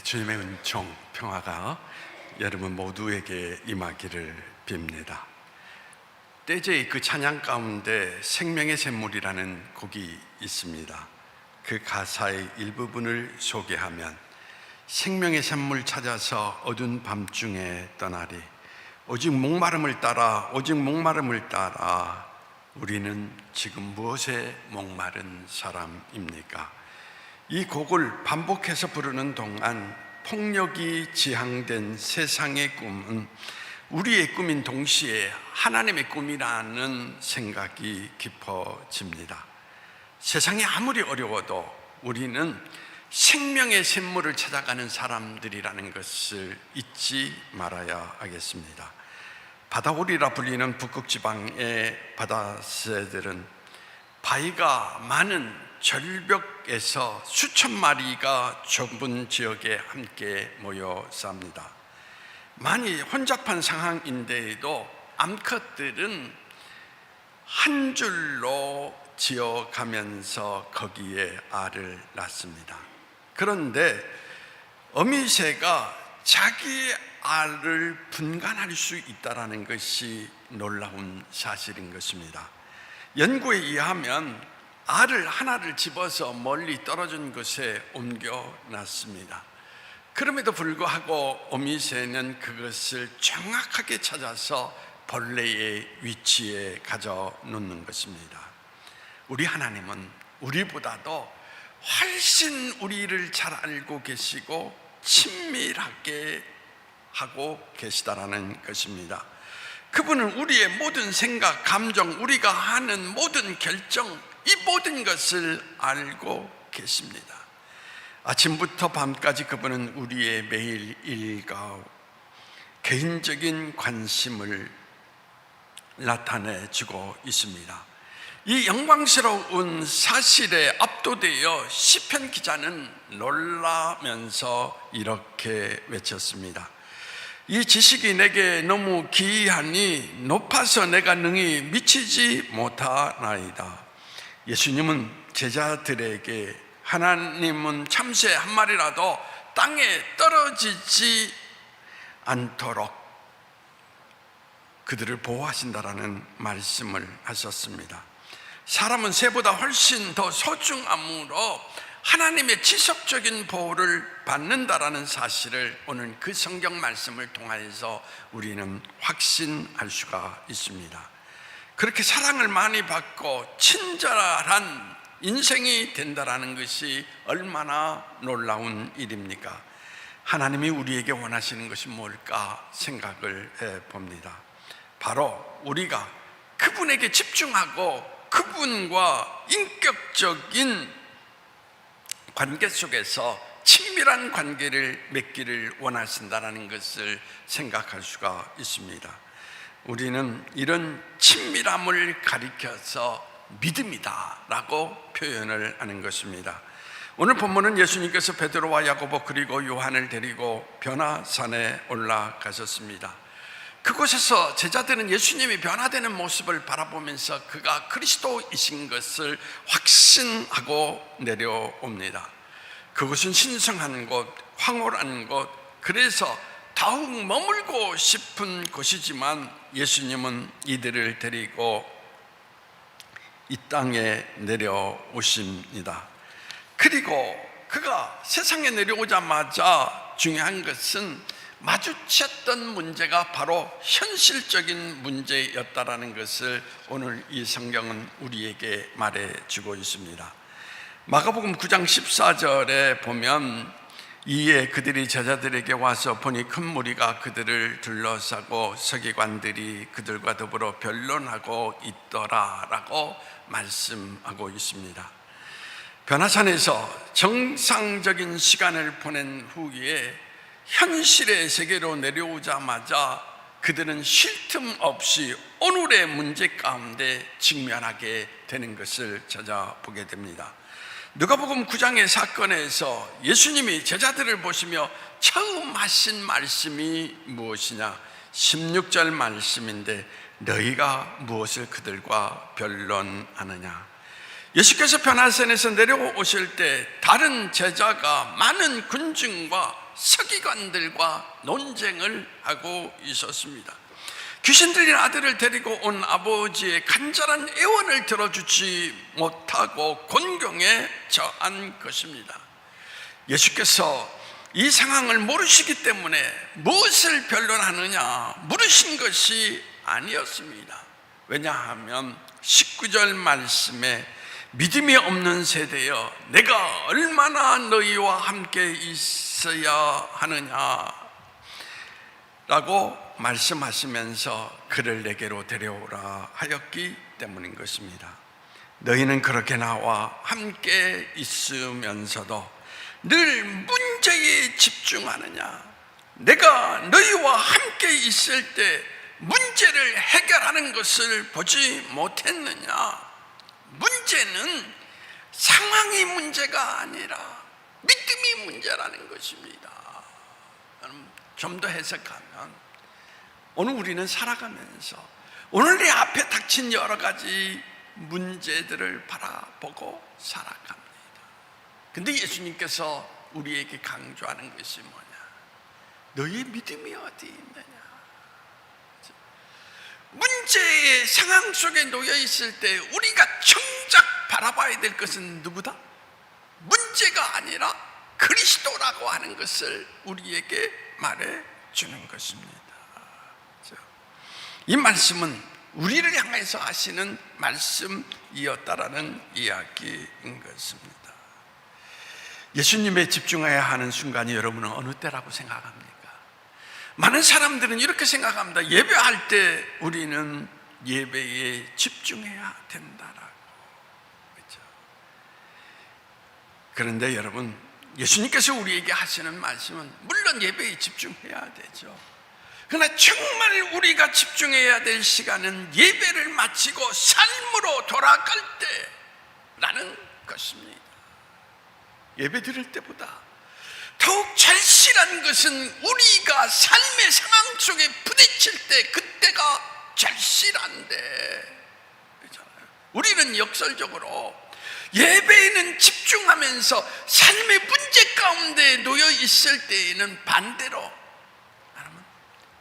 주님의 은총, 평화가 여러분 모두에게 임하기를 빕니다. 떼제의 그 찬양 가운데 생명의 샘물이라는 곡이 있습니다. 그 가사의 일부분을 소개하면, 생명의 샘물 찾아서 어두운 밤중에 떠나리. 오직 목마름을 따라, 오직 목마름을 따라. 우리는 지금 무엇에 목마른 사람입니까? 이 곡을 반복해서 부르는 동안 폭력이 지향된 세상의 꿈은 우리의 꿈인 동시에 하나님의 꿈이라는 생각이 깊어집니다. 세상이 아무리 어려워도 우리는 생명의 샘물을 찾아가는 사람들이라는 것을 잊지 말아야 하겠습니다. 바다오리라 불리는 북극 지방의 바다새들은 바위가 많은 절벽에서 수천 마리가 좁은 지역에 함께 모여 삽니다. 많이 혼잡한 상황인데도 암컷들은 한 줄로 지어가면서 거기에 알을 낳습니다. 그런데 어미새가 자기 알을 분간할 수 있다는 것이 놀라운 사실인 것입니다. 연구에 의하면 알을 하나를 집어서 멀리 떨어진 곳에 옮겨놨습니다. 그럼에도 불구하고 어미새는 그것을 정확하게 찾아서 벌레의 위치에 가져 놓는 것입니다. 우리 하나님은 우리보다도 훨씬 우리를 잘 알고 계시고 친밀하게 하고 계시다라는 것입니다. 그분은 우리의 모든 생각, 감정, 우리가 하는 모든 결정, 이 모든 것을 알고 계십니다. 아침부터 밤까지 그분은 우리의 매일 일과 개인적인 관심을 나타내주고 있습니다. 이 영광스러운 사실에 압도되어 시편 기자는 놀라면서 이렇게 외쳤습니다. 이 지식이 내게 너무 기이하니 높아서 내가 능히 미치지 못하나이다. 예수님은 제자들에게 하나님은 참새 한 마리라도 땅에 떨어지지 않도록 그들을 보호하신다라는 말씀을 하셨습니다. 사람은 새보다 훨씬 더 소중함으로 하나님의 지속적인 보호를 받는다라는 사실을 오늘 그 성경 말씀을 통하여서 우리는 확신할 수가 있습니다. 그렇게 사랑을 많이 받고 친절한 인생이 된다라는 것이 얼마나 놀라운 일입니까? 하나님이 우리에게 원하시는 것이 뭘까 생각을 해봅니다. 바로 우리가 그분에게 집중하고 그분과 인격적인 관계 속에서 친밀한 관계를 맺기를 원하신다는 것을 생각할 수가 있습니다. 우리는 이런 친밀함을 가리켜서 믿음이다 라고 표현을 하는 것입니다. 오늘 본문은 예수님께서 베드로와 야고보 그리고 요한을 데리고 변화산에 올라가셨습니다. 그곳에서 제자들은 예수님이 변화되는 모습을 바라보면서 그가 그리스도이신 것을 확신하고 내려옵니다. 그곳은 신성한 곳, 황홀한 곳, 그래서 더욱 머물고 싶은 곳이지만 예수님은 이들을 데리고 이 땅에 내려오십니다. 그리고 그가 세상에 내려오자마자 중요한 것은 마주쳤던 문제가 바로 현실적인 문제였다라는 것을 오늘 이 성경은 우리에게 말해주고 있습니다. 마가복음 9장 14절에 보면, 이에 그들이 제자들에게 와서 보니 큰 무리가 그들을 둘러싸고 서기관들이 그들과 더불어 변론하고 있더라라고 말씀하고 있습니다. 변화산에서 정상적인 시간을 보낸 후에 현실의 세계로 내려오자마자 그들은 쉴 틈 없이 오늘의 문제 가운데 직면하게 되는 것을 찾아보게 됩니다. 누가복음 9장의 사건에서 예수님이 제자들을 보시며 처음 하신 말씀이 무엇이냐? 16절 말씀인데, 너희가 무엇을 그들과 변론하느냐? 예수께서 변화산에서 내려오실 때 다른 제자가 많은 군중과 서기관들과 논쟁을 하고 있었습니다. 귀신 들린 아들을 데리고 온 아버지의 간절한 애원을 들어주지 못하고 곤경에 처한 것입니다. 예수께서 이 상황을 모르시기 때문에 무엇을 변론하느냐 물으신 것이 아니었습니다. 왜냐하면 19절 말씀에 믿음이 없는 세대여 내가 얼마나 너희와 함께 있어야 하느냐 라고 말씀하시면서 그를 내게로 데려오라 하였기 때문인 것입니다. 너희는 그렇게 나와 함께 있으면서도 늘 문제에 집중하느냐? 내가 너희와 함께 있을 때 문제를 해결하는 것을 보지 못했느냐? 문제는 상황이 문제가 아니라 믿음이 문제라는 것입니다. 좀 더 해석하면 오늘 우리는 살아가면서 오늘 내 앞에 닥친 여러 가지 문제들을 바라보고 살아갑니다. 근데 예수님께서 우리에게 강조하는 것이 뭐냐? 너희의 믿음이 어디 있느냐? 문제의 상황 속에 놓여 있을 때 우리가 정작 바라봐야 될 것은 누구다? 문제가 아니라 그리스도라고 하는 것을 우리에게 말해 주는 것입니다. 이 말씀은 우리를 향해서 하시는 말씀이었다라는 이야기인 것입니다. 예수님에 집중해야 하는 순간이 여러분은 어느 때라고 생각합니까? 많은 사람들은 이렇게 생각합니다. 예배할 때 우리는 예배에 집중해야 된다라고. 그렇죠? 그런데 여러분, 예수님께서 우리에게 하시는 말씀은 물론 예배에 집중해야 되죠. 그러나 정말 우리가 집중해야 될 시간은 예배를 마치고 삶으로 돌아갈 때라는 것입니다. 예배 드릴 때보다 더욱 절실한 것은 우리가 삶의 상황 속에 부딪힐 때 그때가 절실한데, 우리는 역설적으로 예배에는 집중하면서 삶의 문제 가운데 놓여 있을 때에는 반대로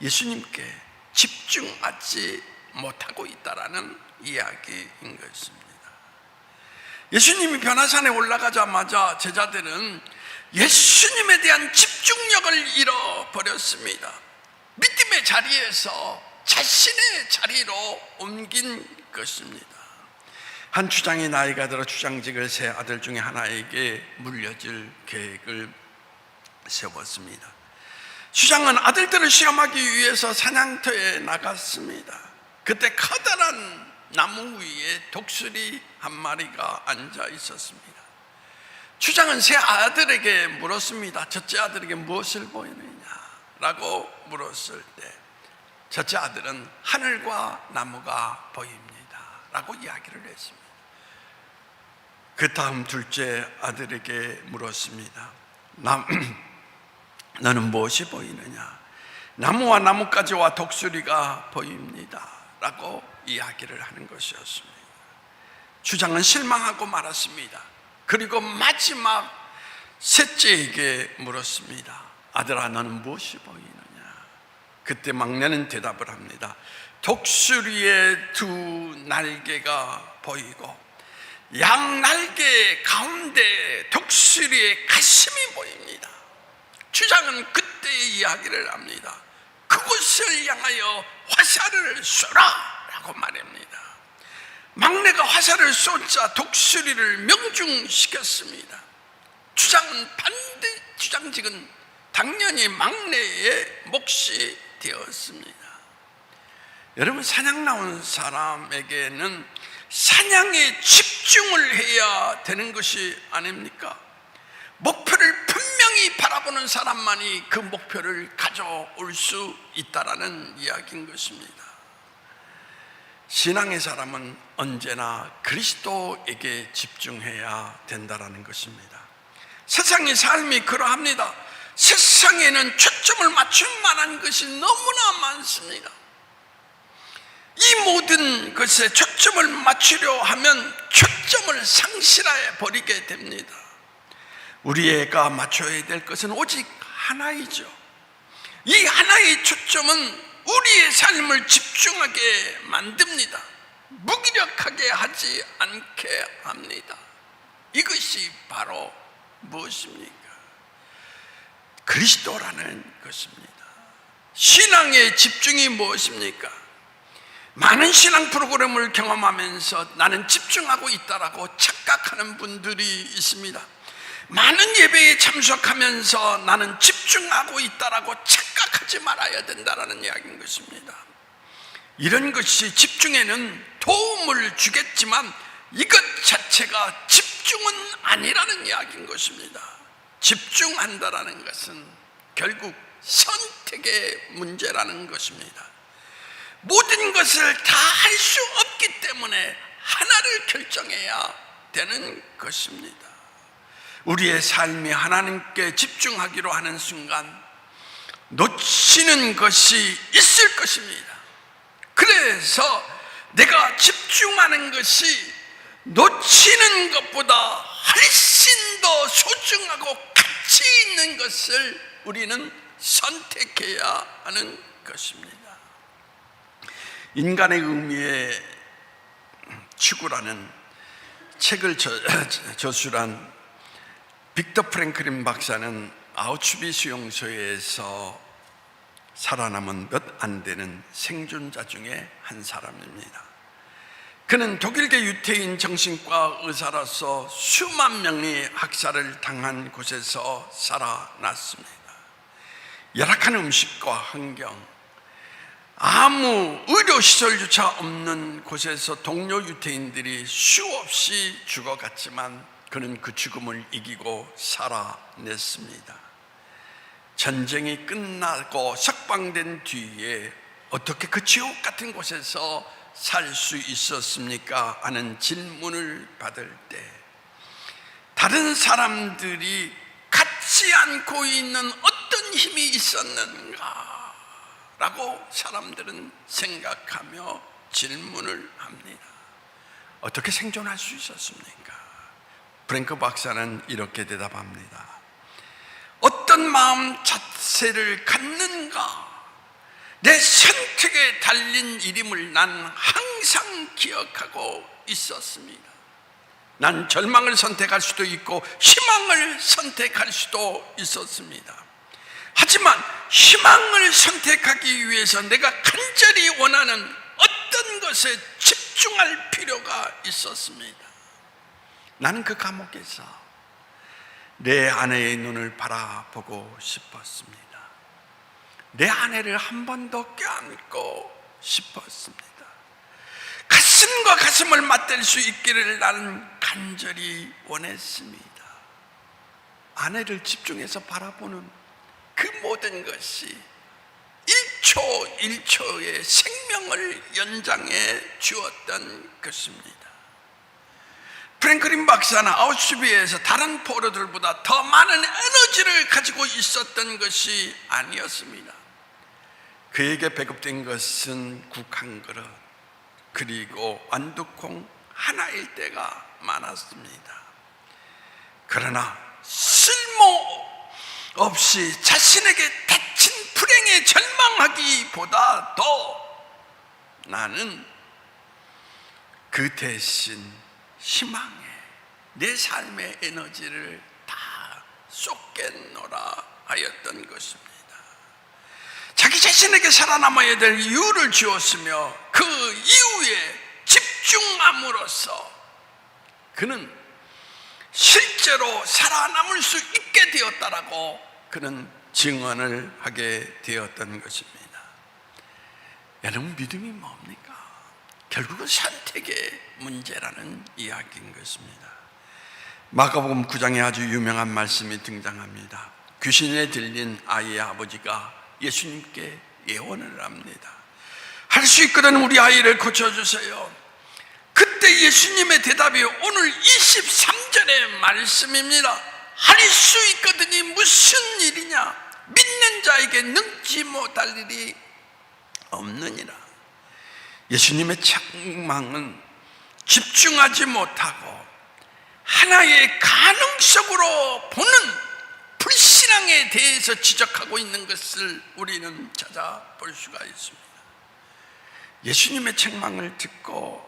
예수님께 집중하지 못하고 있다라는 이야기인 것입니다. 예수님이 변화산에 올라가자마자 제자들은 예수님에 대한 집중력을 잃어버렸습니다. 믿음의 자리에서 자신의 자리로 옮긴 것입니다. 한 주장이 나이가 들어 주장직을 세 아들 중에 하나에게 물려줄 계획을 세웠습니다. 주장은 아들들을 시험하기 위해서 사냥터에 나갔습니다. 그때 커다란 나무 위에 독수리 한 마리가 앉아 있었습니다. 주장은 세 아들에게 물었습니다. 첫째 아들에게 무엇을 보이느냐? 라고 물었을 때 첫째 아들은 하늘과 나무가 보입니다 라고 이야기를 했습니다. 그 다음 둘째 아들에게 물었습니다. 너는 무엇이 보이느냐? 나무와 나뭇가지와 독수리가 보입니다 라고 이야기를 하는 것이었습니다. 주장은 실망하고 말았습니다. 그리고 마지막 셋째에게 물었습니다. 아들아, 너는 무엇이 보이느냐? 그때 막내는 대답을 합니다. 독수리의 두 날개가 보이고 양 날개 가운데 독수리의 가슴이 보입니다. 주장은 그때 이야기를 합니다. 그곳을 향하여 화살을 쏘라 라고 말합니다. 막내가 화살을 쏘자 독수리를 명중시켰습니다. 주장직은 당연히 막내의 몫이 되었습니다. 여러분, 사냥 나온 사람에게는 사냥에 집중을 해야 되는 것이 아닙니까? 목표를 분명히 바라보는 사람만이 그 목표를 가져올 수 있다라는 이야기인 것입니다. 신앙의 사람은 언제나 그리스도에게 집중해야 된다라는 것입니다. 세상의 삶이 그러합니다. 세상에는 초점을 맞출 만한 것이 너무나 많습니다. 이 모든 것에 초점을 맞추려 하면 초점을 상실해 버리게 됩니다. 우리가 맞춰야 될 것은 오직 하나이죠. 이 하나의 초점은 우리의 삶을 집중하게 만듭니다. 무기력하게 하지 않게 합니다. 이것이 바로 무엇입니까? 그리스도라는 것입니다. 신앙의 집중이 무엇입니까? 많은 신앙 프로그램을 경험하면서 나는 집중하고 있다라고 착각하는 분들이 있습니다. 많은 예배에 참석하면서 나는 집중하고 있다라고 착각하지 말아야 된다는 이야기인 것입니다. 이런 것이 집중에는 도움을 주겠지만 이것 자체가 집중은 아니라는 이야기인 것입니다. 집중한다라는 것은 결국 선택의 문제라는 것입니다. 모든 것을 다 할 수 없기 때문에 하나를 결정해야 되는 것입니다. 우리의 삶이 하나님께 집중하기로 하는 순간 놓치는 것이 있을 것입니다. 그래서 내가 집중하는 것이 놓치는 것보다 훨씬 더 소중하고 가치 있는 것을 우리는 선택해야 하는 것입니다. 인간의 의미의 추구라는 책을 저술한 빅터 프랭클린 박사는 아우슈비츠 수용소에서 살아남은 몇 안 되는 생존자 중에 한 사람입니다. 그는 독일계 유태인 정신과 의사로서 수만 명이 학살을 당한 곳에서 살아났습니다. 열악한 음식과 환경, 아무 의료시설조차 없는 곳에서 동료 유태인들이 수없이 죽어갔지만 그는 그 죽음을 이기고 살아냈습니다. 전쟁이 끝나고 석방된 뒤에 어떻게 그 지옥 같은 곳에서 살 수 있었습니까? 하는 질문을 받을 때 다른 사람들이 갖지 않고 있는 어떤 힘이 있었는가? 라고 사람들은 생각하며 질문을 합니다. 어떻게 생존할 수 있었습니까? 프랭크 박사는 이렇게 대답합니다. 어떤 마음 자세를 갖는가? 내 선택에 달린 일임을 난 항상 기억하고 있었습니다. 난 절망을 선택할 수도 있고 희망을 선택할 수도 있었습니다. 하지만 희망을 선택하기 위해서 내가 간절히 원하는 어떤 것에 집중할 필요가 있었습니다. 나는 그 감옥에서 내 아내의 눈을 바라보고 싶었습니다. 내 아내를 한 번 더 껴안고 싶었습니다. 가슴과 가슴을 맞댈 수 있기를 나는 간절히 원했습니다. 아내를 집중해서 바라보는 그 모든 것이 1초 1초의 생명을 연장해 주었던 것입니다. 프랭클린 박사는 아우슈비츠에서 다른 포로들보다 더 많은 에너지를 가지고 있었던 것이 아니었습니다. 그에게 배급된 것은 국 한 그릇 그리고 완두콩 하나일 때가 많았습니다. 그러나 쓸모없이 자신에게 닥친 불행에 절망하기보다 더 나는 그 대신 희망에 내 삶의 에너지를 다 쏟겠노라 하였던 것입니다. 자기 자신에게 살아남아야 될 이유를 주었으며 그 이유에 집중함으로써 그는 실제로 살아남을 수 있게 되었다라고 그는 증언을 하게 되었던 것입니다. 여러분, 믿음이 뭡니까? 결국은 선택의 문제라는 이야기인 것입니다. 마가복음 9장에 아주 유명한 말씀이 등장합니다. 귀신에 들린 아이의 아버지가 예수님께 예언을 합니다. 할 수 있거든 우리 아이를 고쳐주세요. 그때 예수님의 대답이 오늘 23절의 말씀입니다. 할 수 있거든이 무슨 일이냐? 믿는 자에게 능지 못할 일이 없느니라. 예수님의 책망은 집중하지 못하고 하나의 가능성으로 보는 불신앙에 대해서 지적하고 있는 것을 우리는 찾아볼 수가 있습니다. 예수님의 책망을 듣고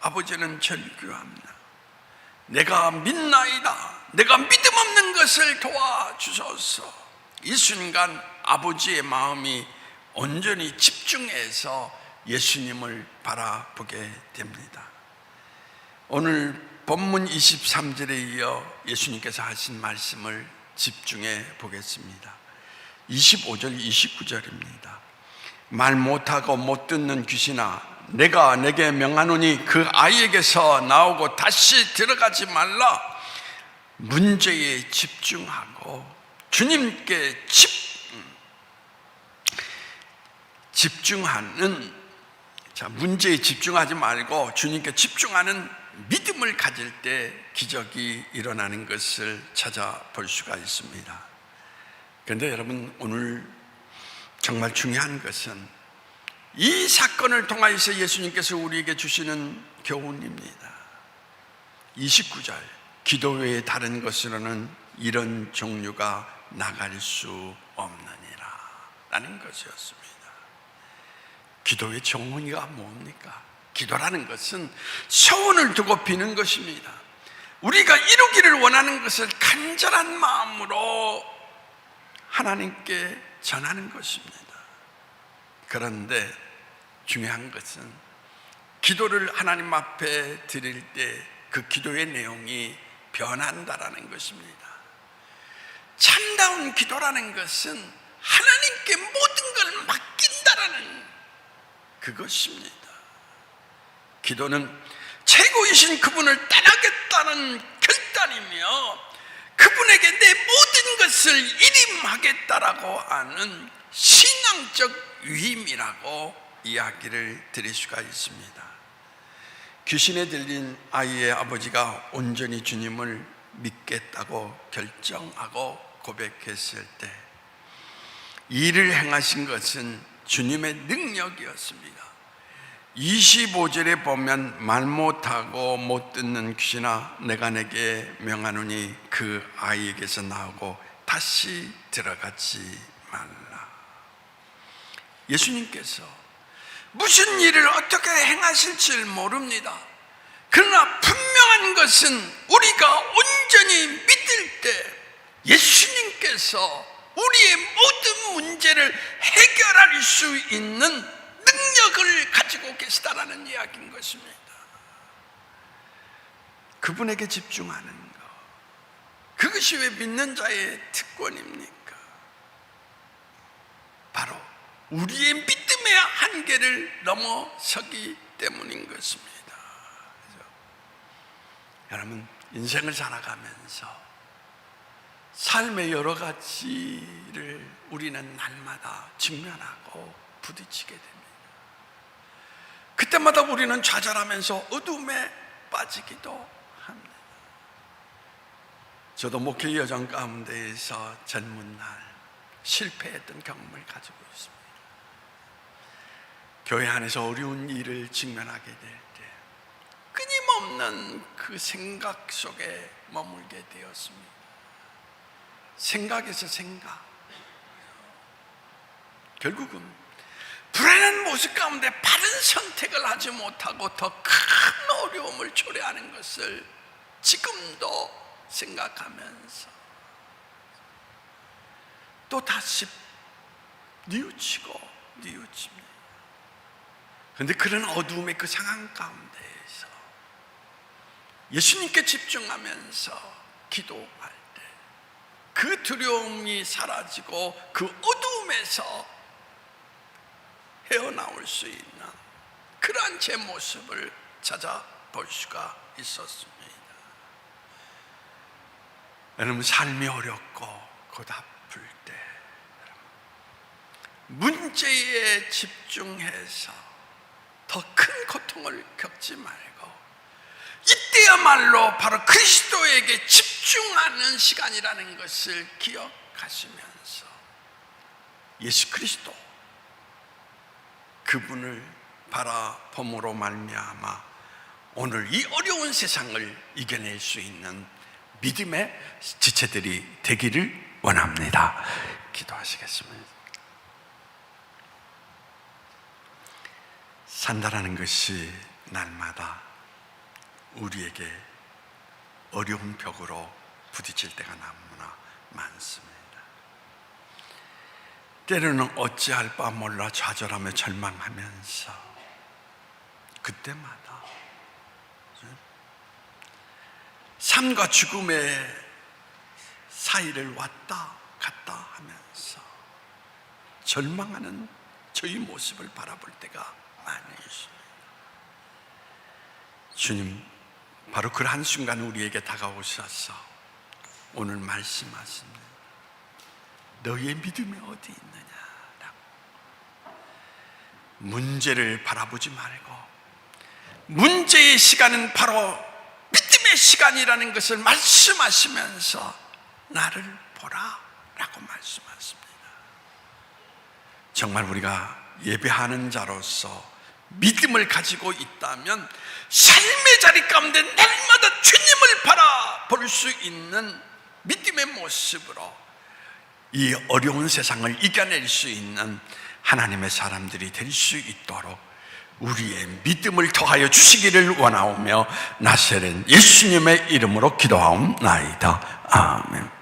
아버지는 절규합니다. 내가 믿나이다. 내가 믿음 없는 것을 도와주소서. 이 순간 아버지의 마음이 온전히 집중해서 예수님을 바라보게 됩니다. 오늘 본문 23절에 이어 예수님께서 하신 말씀을 집중해 보겠습니다. 25절, 29절입니다. 말 못하고 못 듣는 귀신아, 내가 내게 명하노니 그 아이에게서 나오고 다시 들어가지 말라. 문제에 집중하고 주님께 집중하는, 문제에 집중하지 말고 주님께 집중하는 믿음을 가질 때 기적이 일어나는 것을 찾아볼 수가 있습니다. 그런데 여러분, 오늘 정말 중요한 것은 이 사건을 통하여서 예수님께서 우리에게 주시는 교훈입니다. 29절, 기도 외에 다른 것으로는 이런 종류가 나갈 수 없느니라 라는 것이었습니다. 기도의 정의가 뭡니까? 기도라는 것은 소원을 두고 비는 것입니다. 우리가 이루기를 원하는 것을 간절한 마음으로 하나님께 전하는 것입니다. 그런데 중요한 것은 기도를 하나님 앞에 드릴 때 그 기도의 내용이 변한다라는 것입니다. 참다운 기도라는 것은 하나님께 모든 걸 맡긴다라는 그것입니다. 기도는 최고이신 그분을 따르겠다는 결단이며 그분에게 내 모든 것을 일임하겠다라고 하는 신앙적 위임이라고 이야기를 드릴 수가 있습니다. 귀신에 들린 아이의 아버지가 온전히 주님을 믿겠다고 결정하고 고백했을 때 이 일을 행하신 것은 주님의 능력이었습니다. 25절에 보면 말 못하고 못 듣는 귀신아, 내가 내게 명하노니 그 아이에게서 나오고 다시 들어가지 말라. 예수님께서 무슨 일을 어떻게 행하실지 모릅니다. 그러나 분명한 것은 우리가 온전히 믿을 때 예수님께서 우리의 모든 문제를 해결할 수 있는 능력을 가지고 계시다라는 이야기인 것입니다. 그분에게 집중하는 것, 그것이 왜 믿는 자의 특권입니까? 바로 우리의 믿음의 한계를 넘어서기 때문인 것입니다. 그렇죠? 여러분, 인생을 살아가면서 삶의 여러 가지를 우리는 날마다 직면하고 부딪히게 됩니다. 그때마다 우리는 좌절하면서 어둠에 빠지기도 합니다. 저도 목회 여정 가운데에서 젊은 날 실패했던 경험을 가지고 있습니다. 교회 안에서 어려운 일을 직면하게 될 때 끊임없는 그 생각 속에 머물게 되었습니다. 생각에서 생각, 결국은 불안한 모습 가운데 바른 선택을 하지 못하고 더 큰 어려움을 초래하는 것을 지금도 생각하면서 또 다시 뉘우치고 뉘우칩니다. 그런데 그런 어두움의 그 상황 가운데에서 예수님께 집중하면서 기도할 때 그 두려움이 사라지고 그 어두움에서 헤어나올 수 있는 그러한 제 모습을 찾아볼 수가 있었습니다. 여러분, 삶이 어렵고 곧 아플 때 문제에 집중해서 더 큰 고통을 겪지 말고 이때야말로 바로 그리스도에게 집중하는 시간이라는 것을 기억하시면서 예수 그리스도 그분을 바라봄으로 말미암아 오늘 이 어려운 세상을 이겨낼 수 있는 믿음의 지체들이 되기를 원합니다. 기도하시겠습니다. 산다라는 것이 날마다 우리에게 어려운 벽으로 부딪힐 때가 너무나 많습니다. 때로는 어찌할 바 몰라 좌절하며 절망하면서 그때마다 삶과 죽음의 사이를 왔다 갔다 하면서 절망하는 저희 모습을 바라볼 때가 많이 있습니다. 주님, 바로 그 한순간 우리에게 다가오셔서 오늘 말씀하십니다. 너희의 믿음이 어디 있느냐라고. 문제를 바라보지 말고 문제의 시간은 바로 믿음의 시간이라는 것을 말씀하시면서 나를 보라라고 말씀하십니다. 정말 우리가 예배하는 자로서 믿음을 가지고 있다면 삶의 자리 가운데 날마다 주님을 바라볼 수 있는 믿음의 모습으로 이 어려운 세상을 이겨낼 수 있는 하나님의 사람들이 될 수 있도록 우리의 믿음을 더하여 주시기를 원하오며 나사렛 예수님의 이름으로 기도하옵나이다. 아멘.